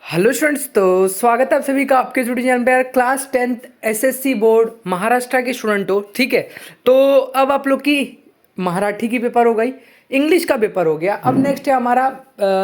Hello students, तो स्वागत है आप सभी का आपके यूट्यूब चैनल पे। यार class 10th SSC board Maharashtra के स्टूडेंट हो, ठीक है। तो अब आप लोग की मराठी की पेपर हो गई, इंग्लिश का पेपर हो गया। अब नेक्स्ट है हमारा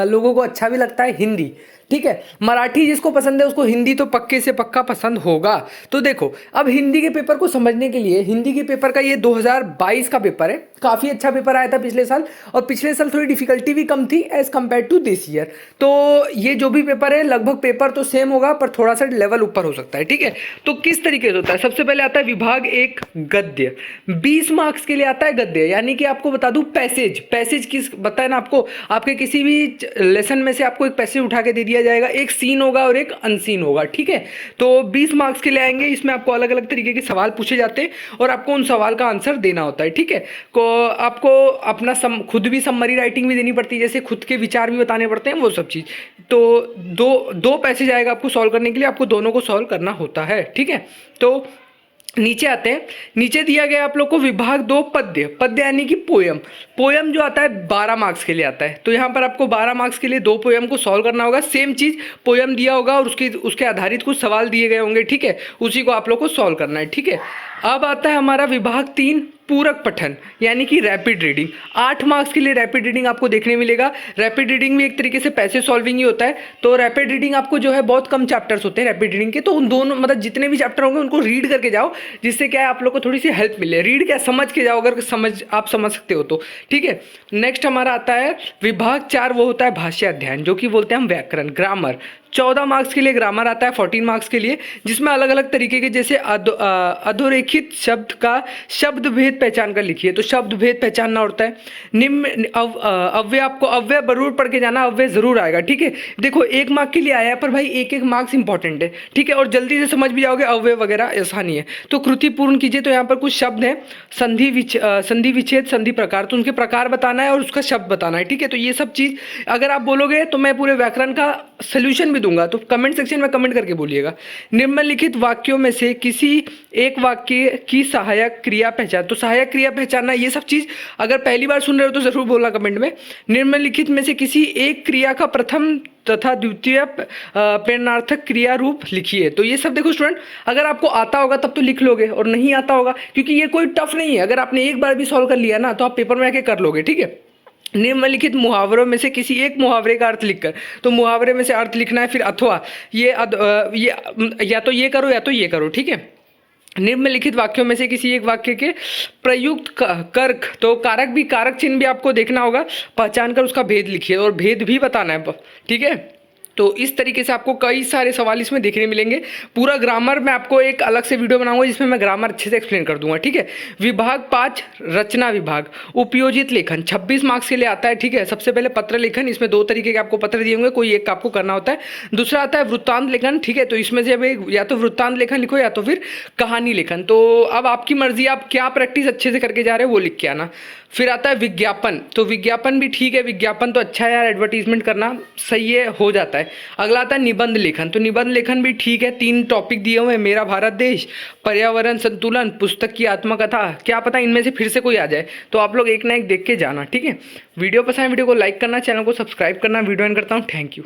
लोगों को अच्छा भी लगता है हिंदी, ठीक है। मराठी जिसको पसंद है उसको हिंदी तो पक्के से पक्का पसंद होगा। तो देखो, अब हिंदी के पेपर को समझने के लिए, हिंदी के पेपर का ये 2022 का पेपर है। काफ़ी अच्छा पेपर आया था पिछले साल, और पिछले साल थोड़ी डिफिकल्टी भी कम थी as compare to this year. तो ये जो भी पेपर है लगभग पेपर तो सेम होगा, पर थोड़ा सा लेवल ऊपर हो सकता है, ठीक है। तो किस तरीके से होता है, सबसे पहले आता है विभाग एक गद्य। 20 मार्क्स के लिए आता है गद्य, यानी कि आपको बता दूं पैसेज किस बताया ना आपको, आपके किसी भी लेसन में से आपको एक पैसेज उठा के दे दिया जाएगा। एक सीन होगा और एक अनसीन होगा, ठीक है। तो 20 मार्क्स के लिए आएंगे, इसमें आपको अलग अलग तरीके के सवाल पूछे जाते हैं और आपको उन सवाल का आंसर देना होता है, ठीक है। को आपको अपना खुद भी समरी राइटिंग भी देनी पड़ती है, जैसे खुद के विचार भी बताने पड़ते हैं, वो सब चीज़। तो दो पैसेज आएगा आपको सॉल्व करने के लिए, आपको दोनों को सॉल्व करना होता है, ठीक है। तो नीचे आते हैं, नीचे दिया गया आप लोग को विभाग दो पद्य यानी कि पोयम जो आता है 12 मार्क्स के लिए आता है। तो यहाँ पर आपको 12 मार्क्स के लिए दो पोयम को सॉल्व करना होगा। सेम चीज़, पोयम दिया होगा और उसके आधारित कुछ सवाल दिए गए होंगे, ठीक है। उसी को आप लोग को सॉल्व करना है, ठीक है। अब आता है हमारा विभाग 3 पूरक पठन यानी कि रैपिड रीडिंग। 8 मार्क्स के लिए रैपिड रीडिंग आपको देखने मिलेगा। रैपिड रीडिंग भी एक तरीके से पैसेज सॉल्विंग ही होता है। तो रैपिड रीडिंग आपको जो है, बहुत कम चैप्टर्स होते हैं रैपिड रीडिंग के, तो उन दोनों मतलब जितने भी चैप्टर होंगे उनको रीड करके जाओ, जिससे क्या है आप लोग को थोड़ी सी हेल्प मिले। रीड क्या, समझ के जाओ, अगर आप समझ सकते हो तो, ठीक है। नेक्स्ट हमारा आता है विभाग 4, वो होता है भाष्य अध्ययन, जो कि बोलते हैं हम व्याकरण, ग्रामर। 14 मार्क्स के लिए ग्रामर आता है, 14 मार्क्स के लिए, जिसमें अलग अलग तरीके के, जैसे अधोरेखित शब्द का शब्द भेद पहचान कर लिखिए, तो शब्द भेद पहचानना होता है। निम्न अव्यय, आपको अव्यय जरूर पढ़ के जाना, अव्यय जरूर आएगा, ठीक है। देखो 1 मार्क के लिए आया है, पर भाई एक एक मार्क्स इंपॉर्टेंट है, ठीक है, और जल्दी से समझ भी जाओगे, अव्यय वगैरह ऐसा नहीं है। तो कृति पूर्ण कीजिए, तो यहाँ पर कुछ शब्द हैं, संधि विच्छेद संधि प्रकार, तो उनके प्रकार बताना है और उसका शब्द बताना है, ठीक है। तो ये सब चीज़ अगर आप बोलोगे तो मैं पूरे व्याकरण का सोल्यूशन भी दूंगा, तो कमेंट सेक्शन में कमेंट करके बोलिएगा। निम्नलिखित वाक्यों में से किसी एक वाक्य की सहायक क्रिया पहचान, तो सहायक क्रिया पहचानना, ये सब चीज अगर पहली बार सुन रहे हो तो जरूर बोलना कमेंट में। निम्नलिखित में से किसी एक क्रिया का प्रथम तथा द्वितीय प्रेरणार्थक क्रिया रूप लिखिए। तो ये सब देखो स्टूडेंट, अगर आपको आता होगा तब तो लिख लोगे, और नहीं आता होगा, क्योंकि ये कोई टफ नहीं है, अगर आपने एक बार भी सॉल्व कर लिया ना तो आप पेपर में आके कर लोगे, ठीक है। निम्नलिखित मुहावरों में से किसी एक मुहावरे का अर्थ लिखकर, तो मुहावरे में से अर्थ लिखना है, फिर अथवा ये या तो ये करो या तो ये करो, ठीक है। निम्नलिखित वाक्यों में से किसी एक वाक्य के प्रयुक्त कर्क, तो कारक भी, कारक चिन्ह भी आपको देखना होगा, पहचान कर उसका भेद लिखिए और भेद भी बताना है, ठीक है। तो इस तरीके से आपको कई सारे सवाल इसमें देखने मिलेंगे। पूरा ग्रामर मैं आपको एक अलग से वीडियो बनाऊंगा जिसमें मैं ग्रामर अच्छे से एक्सप्लेन कर दूंगा, ठीक है। विभाग 5 रचना विभाग, उपयोजित लेखन 26 मार्क्स के लिए आता है, ठीक है। सबसे पहले पत्र लेखन, इसमें 2 तरीके के आपको पत्र दिए होंगे, कोई एक आपको करना होता है। दूसरा आता है वृत्तांत लेखन, ठीक है। तो इसमें से अब या तो वृत्तांत लेखन लिखो या तो फिर कहानी लेखन, तो अब आपकी मर्जी, आप क्या प्रैक्टिस अच्छे से करके जा रहे हो वो लिख के आना। फिर आता है विज्ञापन, तो विज्ञापन भी ठीक है, विज्ञापन तो अच्छा है यार, एडवर्टीजमेंट करना सही है, हो जाता है। अगला आता है निबंध लेखन, तो निबंध लेखन भी ठीक है। 3 टॉपिक दिए हुए हैं, मेरा भारत देश, पर्यावरण संतुलन, पुस्तक की आत्मकथा, क्या पता इनमें से फिर से कोई आ जाए, तो आप लोग एक ना एक देख के जाना, ठीक है। वीडियो पसंद है, वीडियो को लाइक करना, चैनल को सब्सक्राइब करना। वीडियो एंड करता हूँ, थैंक यू।